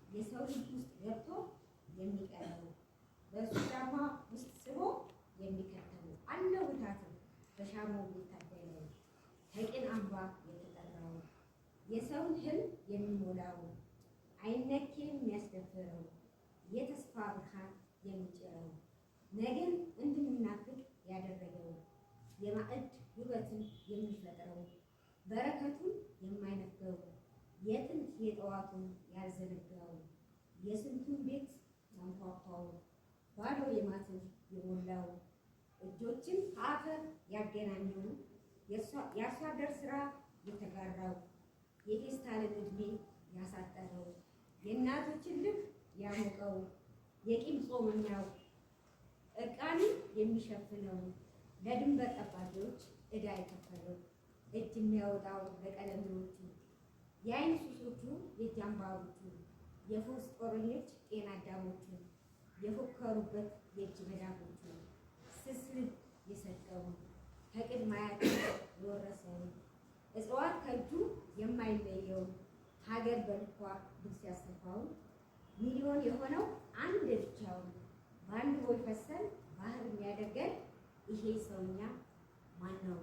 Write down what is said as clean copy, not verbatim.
የሰው ልጅ ውስጥ ገብቶ የሚቀረው በእሱ ጫማ ውስጥ ስቦ የሚከተለው አለው እታትም በሻማው የታደለው ከቅን አምባ የተጠራው የሰውን ህልም የሚሞላው አይነኬ የሚያስደፍረው የተስፋ ብርሃን የሚጭረው ነገን እንድንናፍቅ ያደረገው የማዕድ ውበትን የሚፈጥረው በረከቱን የማይነፍገው የጥንት የጠዋቱን ያልዘነጋው የስንቱን ቤት ያንኳኳው ባዶ የማትን የሞላው እጆችን ከአፈር ያገናኘው የአርሶ አደር ስራ የተጋራው የፌስታልን ዕድሜ ያሳጠረው የእናቶችን ልብ ያሞቀው የቂም ጾመኛው እርቃን የሚሸፍነው ለድንበር ጠባቂዎች ዕዳ የከፈለው እጅ የሚያወጣው ለቀለምሮቹ የአይን ሱሶቹ የእጅ አምባሮቹ የፈውስ ጦረኞች ጤና አዳሞቹ የፎከሩበት የእጅ መዳፎቹ ስስ ልብ የሰጠው ከቅድመ አያት የወረሰው እጽዋት ከእጁ የማይለየው ሀገር በልኳ ልብስ ያሰፋው ሚሊዮን የሆነው አንድ ብቻው በአንድ ቦይ ፈሰን ባህር የሚያደርገን ይሄ ሰውኛ ማነው?